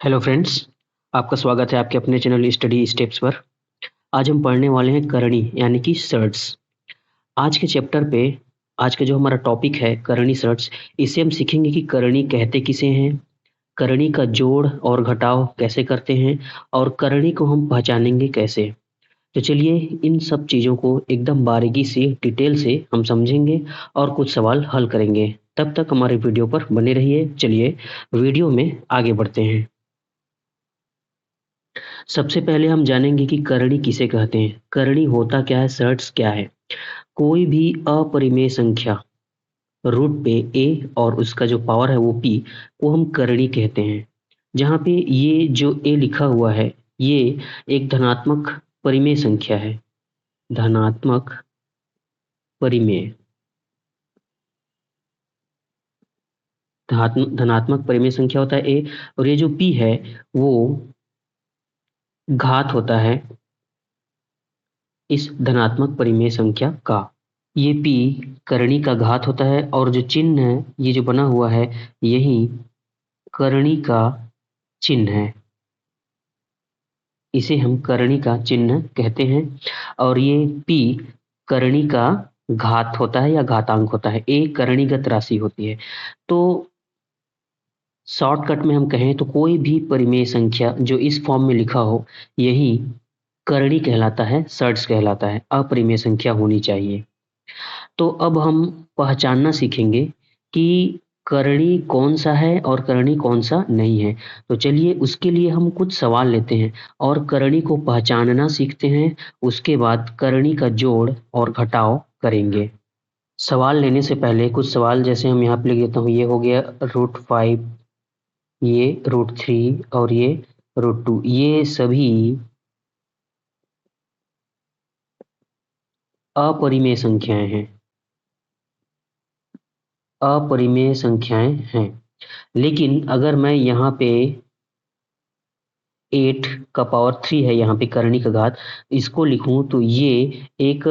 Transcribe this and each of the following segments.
Hello friends, आपका स्वागत है आपके अपने चैनल स्टडी स्टेप्स पर। आज हम पढ़ने वाले हैं करणी यानी कि सर्ट्स। आज के चैप्टर पे आज का जो हमारा टॉपिक है करणी सर्ट्स, इसे हम सीखेंगे कि करणी कहते किसे हैं, करणी का जोड़ और घटाव कैसे करते हैं और करणी को हम पहचानेंगे कैसे। तो चलिए इन सब चीज़ों को एकदम बारीकी से डिटेल से हम समझेंगे और कुछ सवाल हल करेंगे। तब तक हमारे वीडियो पर बने रहिए। चलिए वीडियो में आगे बढ़ते हैं। सबसे पहले हम जानेंगे कि करणी किसे कहते हैं। करणी होता क्या है, सर्ट्स क्या है। कोई भी अपरिमेय संख्या रूट पे ए और उसका जो पावर है वो पी को हम करणी कहते हैं। जहाँ पे ये जो ए लिखा हुआ है ये एक धनात्मक परिमेय संख्या है। धनात्मक परिमेय धनात्मक परिमेय संख्या होता है ए, और ये जो पी है वो घात होता है इस धनात्मक परिमेय संख्या का। ये p करणी का घात होता है और जो चिन्ह है ये जो बना हुआ है यही करणी का चिन्ह है। इसे हम करणी का चिन्ह कहते हैं। और ये p करणी का घात होता है या घातांक होता है। a करणीगत राशि होती है। तो शॉर्टकट में हम कहें तो कोई भी परिमेय संख्या जो इस फॉर्म में लिखा हो यही करणी कहलाता है, सर्ट्स कहलाता है। अपरिमेय संख्या होनी चाहिए। तो अब हम पहचानना सीखेंगे कि करणी कौन सा है और करणी कौन सा नहीं है। तो चलिए उसके लिए हम कुछ सवाल लेते हैं और करणी को पहचानना सीखते हैं। उसके बाद करणी का जोड़ और घटाव करेंगे। सवाल लेने से पहले कुछ सवाल जैसे हम यहाँ पे लिख देता हूँ। ये हो गया √5, ये √3 और ये √2। ये सभी अपरिमेय संख्याएं हैं। अपरिमेय संख्याएं हैं। लेकिन अगर मैं यहाँ पे 8 का पावर 3 है, यहाँ पे करणी का घात, इसको लिखूं तो ये एक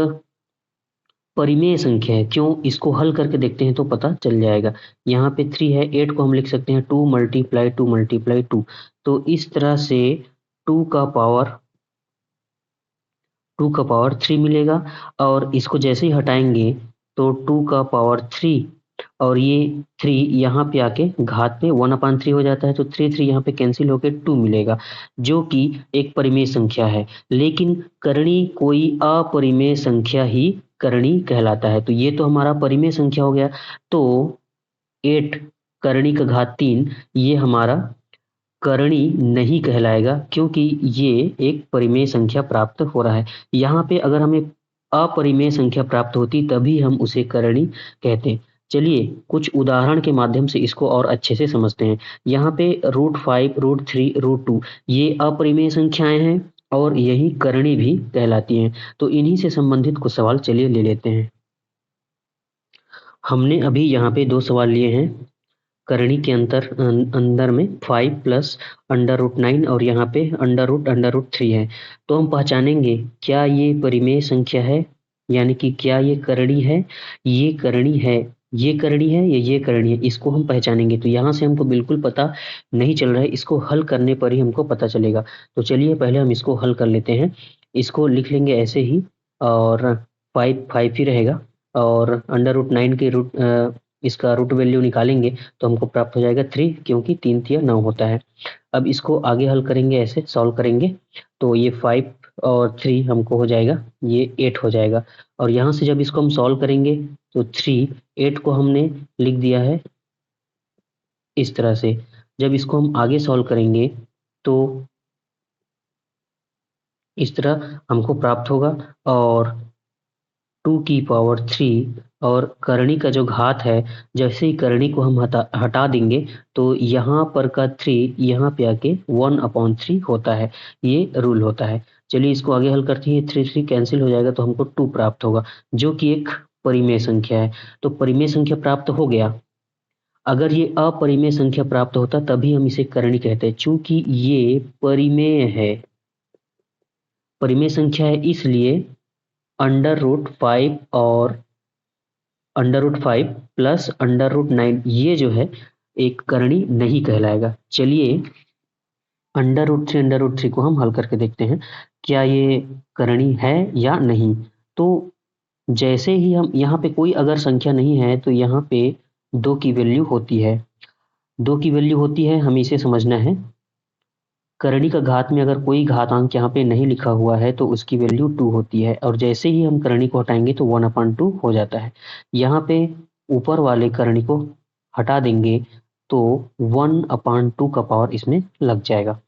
परिमेय संख्या है। क्यों, इसको हल करके देखते हैं तो पता चल जाएगा। यहाँ पे 3 है, 8 को हम लिख सकते हैं 2 मल्टीप्लाई 2 मल्टीप्लाई 2। तो इस तरह से 2 का पावर 3 मिलेगा। और इसको जैसे ही हटाएंगे तो 2 का पावर 3 और ये 3 यहाँ पे आके घात पे 1/3 हो जाता है। तो 3 यहाँ पे कैंसिल होके 2 मिलेगा जो कि एक परिमेय संख्या है। लेकिन करणी कोई अपरिमेय संख्या ही करणी कहलाता है। तो ये तो हमारा परिमेय संख्या हो गया। तो 8 करणी का घात 3 ये हमारा करणी नहीं कहलाएगा क्योंकि ये एक परिमेय संख्या प्राप्त हो रहा है। यहाँ पे अगर हमें अपरिमेय संख्या प्राप्त होती तभी हम उसे करणी कहते। चलिए कुछ उदाहरण के माध्यम से इसको और अच्छे से समझते हैं। यहाँ पे √5, √3, √2 ये अपरिमेय संख्याएं हैं और यही करणी भी कहलाती हैं। तो इन्हीं से संबंधित कुछ सवाल चलिए ले लेते हैं। हमने अभी यहाँ पे 2 सवाल लिए हैं। करणी के अंदर में 5 प्लस √9 और यहाँ पे √3 है। तो हम पहचानेंगे क्या ये परिमेय संख्या है, यानी कि क्या ये करणी है। ये करणी है, ये करणी है या ये करणी है, इसको हम पहचानेंगे। तो यहाँ से हमको बिल्कुल पता नहीं चल रहा है, इसको हल करने पर ही हमको पता चलेगा। तो चलिए पहले हम इसको हल कर लेते हैं। इसको लिख लेंगे ऐसे ही और 5 ही रहेगा और √9 के इसका रूट वैल्यू निकालेंगे तो हमको प्राप्त हो जाएगा 3, क्योंकि 3 तिया 9 होता है। अब इसको आगे हल करेंगे, ऐसे सॉल्व करेंगे तो ये 5 और 3 हमको हो जाएगा, ये 8 हो जाएगा। और यहाँ से जब इसको हम सॉल्व करेंगे तो 8 को हमने लिख दिया है इस तरह से। जब इसको हम आगे सॉल्व करेंगे तो इस तरह हमको प्राप्त होगा। और 2 की पावर 3 और करणी का जो घात है, जैसे ही करणी को हम हटा देंगे तो यहाँ पर का 3 यहाँ पे आके 1/3 होता है। ये रूल होता है। चलिए इसको आगे हल करते हैं। 3 कैंसिल हो जाएगा तो हमको 2 प्राप्त होगा जो कि एक परिमेय संख्या है। तो परिमेय संख्या प्राप्त हो गया। अगर ये अपरिमेय संख्या प्राप्त होता तभी हम इसे करणी कहते हैं। चूंकि ये परिमेय है, परिमेय संख्या है, इसलिए √5 और √5 प्लस √9 ये जो है एक करणी नहीं कहलाएगा। चलिए अंडर रूट थ्री को हम हल करके देखते हैं क्या ये करणी है या नहीं। तो जैसे ही हम यहाँ पे कोई अगर संख्या नहीं है तो यहाँ पे 2 की वैल्यू होती है, 2 की वैल्यू होती है, हमें इसे समझना है। करणी का घात में अगर कोई घातांक यहाँ पे नहीं लिखा हुआ है तो उसकी वैल्यू 2 होती है, और जैसे ही हम करणी को हटाएंगे तो 1/2 हो जाता है। यहाँ पे ऊपर वाले करणी को हटा देंगे तो 1/2 का पावर इसमें लग जाएगा।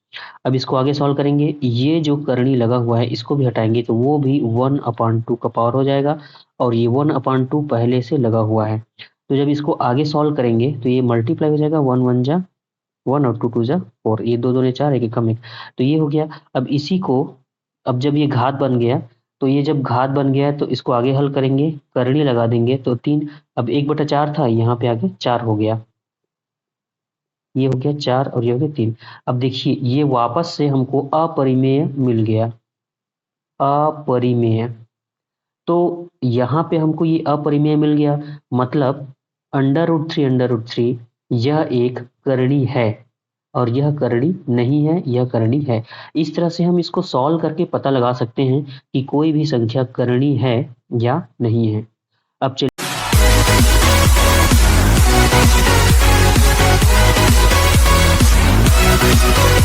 अब इसको आगे सॉल्व करेंगे, ये जो करणी लगा हुआ है इसको भी हटाएंगे तो वो भी 1/2 का पावर हो जाएगा, और ये 1/2 पहले से लगा हुआ है। तो जब इसको आगे सॉल्व करेंगे तो ये मल्टीप्लाई हो जाएगा, 1 1 जा 1 और 2 2 जा 4, ये 2 दूनी 4, 1 1 कम 1, तो ये हो गया। अब इसी को, अब जब ये घात बन गया तो ये जब घात बन गया तो इसको आगे हल करेंगे, करणी लगा देंगे तो 3, अब 1/4 था, यहाँ पे आगे 4 हो गया, ये हो गया 4 और ये हो गया 3। अब देखिए ये वापस से हमको अपरिमेय मिल गया, अपरिमेय। तो यहाँ पे हमको ये अपरिमेय मिल गया, मतलब अंडर रूट थ्री यह एक करणी है, और यह करणी नहीं है, यह करणी है। इस तरह से हम इसको सॉल्व करके पता लगा सकते हैं कि कोई भी संख्या करणी है या नहीं है। अब चलिए